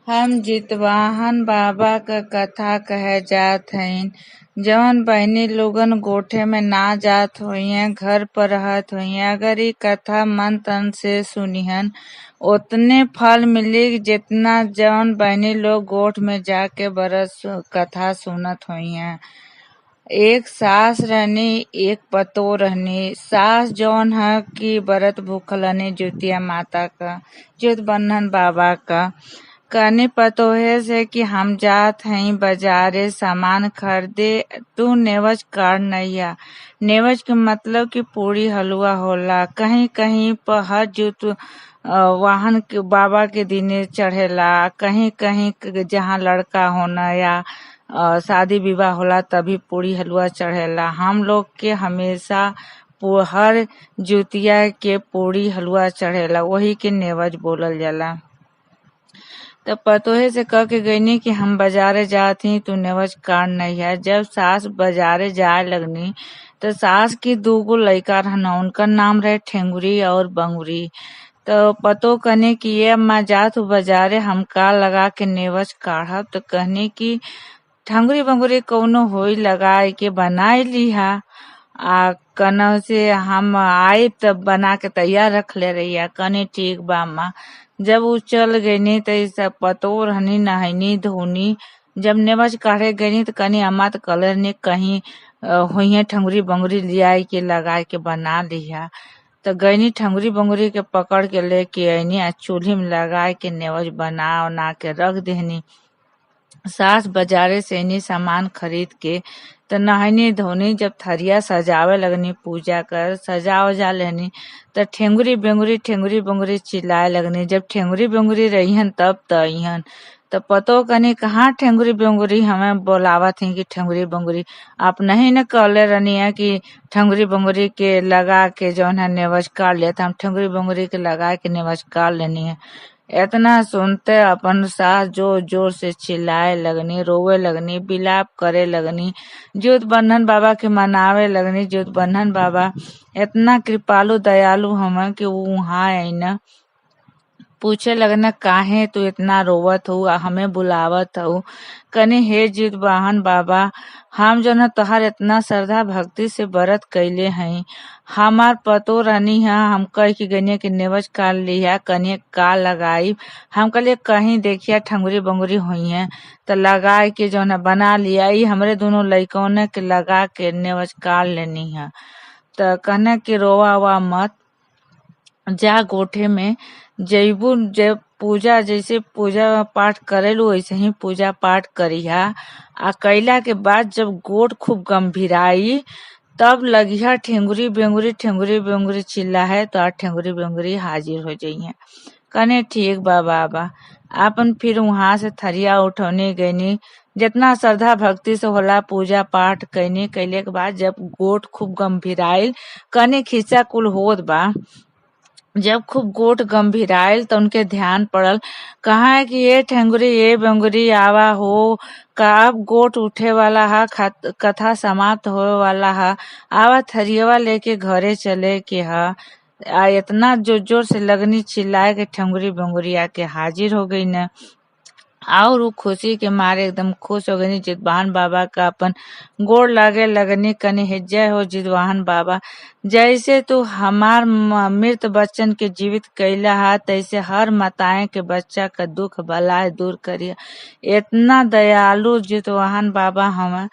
हम जितवाहन बाबा क कथा कहे जात हईन। जवन बहनी लोगन गोठे में ना जात होइए, घर पर रहत होइए, अगर ई कथा मन तन से सुनिहन उतने फल मिली जितना जवन बहनी लोग गोठ में जाके बरस कथा सुनत होइए। एक सास रहनी, एक पतो रहनी। सास जौन है कि व्रत भूखलनी ज्योतिया माता का, ज्योत बंधन बाबा का। कहनी पतोहे से कि हम जात हई बाजारे सामान खरीदे, तू नेवज काट नैया। नेवज के मतलब कि पूरी हलवा होला। कहीं कहीं पर हर जुत वाहन के बाबा के दिने चढ़ेला, कहीं कहीं जहाँ लड़का होना या शादी विवाह होला तभी पूरी हलवा चढ़ेला। हम लोग के हमेशा हर जुतिया के पूरी हलवा चढ़ेला, वही के नेवज बोलल जाला। तब पतोहे से कह के गईनी कि हम बाजारे जात ही, तू नेवज काट नहीं है। जब सास बाजारे जाए लगनी तो सास की दूगो लइका रहना, उनका नाम रहे ठेंगुरी और बंगुरी। तो पतो कहने की ये अम्मा जात हूँ बाजारे, हम का लगा के नेवज काढ़ब। तो कहने की ठंगुरी बंगुरी कौनो होई लगाए के बनाए लिहा। कनो से हम आए तब बना के तैयार रख ले रही। कने ठीक बा अम्मा। जब वो चल गईनी तो सब पतो रहनी नहैनी धोनी। जब नेवज काढ़े गईनी तो कनी अम्मा तो कलर ने कहीं हुई ठंगुरी बंगुरी लियाई के लगाए के बना लिहा। तो गईनी ठंगुरी बंगुरी के पकड़ के लेके आईनी, चूल्ही में लगाए के नेवज बना के रख देहनी। सास बाजारे से इन्हीं सामान खरीद के तो नहनी धोनी। जब थरिया सजावे लगनी पूजा कर सजा वजा लेनी तो ठेंगुरी बेंगुरी चिल्लाए लगनी। जब ठेंगुरी बेंगुरी रहीहन तब तो अइहन। तो पतो कनी कहाँ ठेंगुरी बेंगुरी हमें बोलावत ही कि ठेंगुरी बेंगुरी आप नहीं न कहले रहनी है कि ठेंगुरी बेंगुरी के लगा के जौन है नेवज काट लिया। तो हम ठेंगुरी बेंगुरी के लगा के नेवज काट लेनी है। इतना सुनते अपन सास जोर जोर से चिल्लाए लगनी, रोवे लगनी, बिलाप करे लगनी, ज्योत बंधन बाबा के मनावे लगनी। ज्योत बंधन बाबा इतना कृपालु दयालु हमें कि वो वहाँ आईना पूछे लगना काहे तू इतना रोवत हो, हमें बुलावत हो। कने हे ज्योत वाहन बाबा, हम जो न तोहार इतना श्रद्धा भक्ति से व्रत कैले हई। हमार पतो रहनी है, हम कह के गने के नेवज काट लिया, कने का लगाई। हम कहले कहीं देखिया ठंगुरी बंगुरी हुई है तो लगाए के जो न बना लिया। ई हमरे दोनों लइकों ने के लगा के नेवज काट लेनी है। तो कहने की रोवा वा मत, जा गोठे में जैबू, जब पूजा जैसे पूजा पाठ करेलू वैसे ही पूजा पाठ करिहा। कैला के बाद जब गोठ खूब गंभीराई तब लगिहा ठेंगुरी बेंगुरी चिल्ला है तो ठेंगुरी बेंगुरी हाजिर हो जाइए। कने ठीक बा बाबा। आपन फिर वहां से थरिया उठौने गईनी, जितना श्रद्धा भक्ति से होला पूजा पाठ कैनी। कैले के बाद जब गोठ खूब गंभीराइल, कने खिस्सा कुल होत बा। जब खूब गोठ गंभीराइल तो उनके ध्यान पड़ल, कहा है कि ये ठेंगुरी ये बेंगुरी आवा हो का अब गोठ उठे वाला है, कथा समाप्त होए वाला है, आवा थरियवा लेके घरे चले के है। इतना जोर जोर से लगनी चिल्लाए के ठेंगुरी बेंगुरी आके हाजिर हो गई न। और वो खुशी के मारे एकदम खुश हो गई। जितवाहन बाबा का अपन गोड़ लागे लगनी, कनी हे जय हो जितवाहन बाबा, जैसे तू हमार मृत बच्चन के जीवित कैला है तैसे हर माताएं के बच्चा का दुख बलाए दूर करिया। इतना दयालु जितवाहन बाबा हमें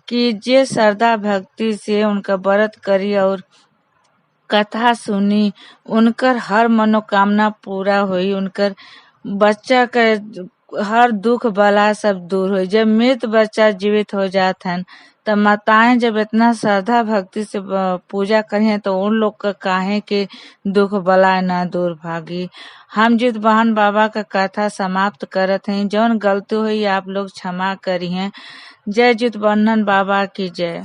कि जे श्रद्धा भक्ति से उनका व्रत करी और कथा सुनी, उनकर हर मनोकामना पूरा हुई। उनकर बच्चा का हर दुख बला सब दूर हुई। जब मृत बच्चा जीवित हो जात हन तब माताएं जब इतना श्रद्धा भक्ति से पूजा करें तो उन लोग का काहे के दुख बला ना दूर भागी। हम जित बहन बाबा का कथा समाप्त करत हैं। जौन गलती हुई आप लोग क्षमा करी हैं। जय जित बंधन बाबा की जय।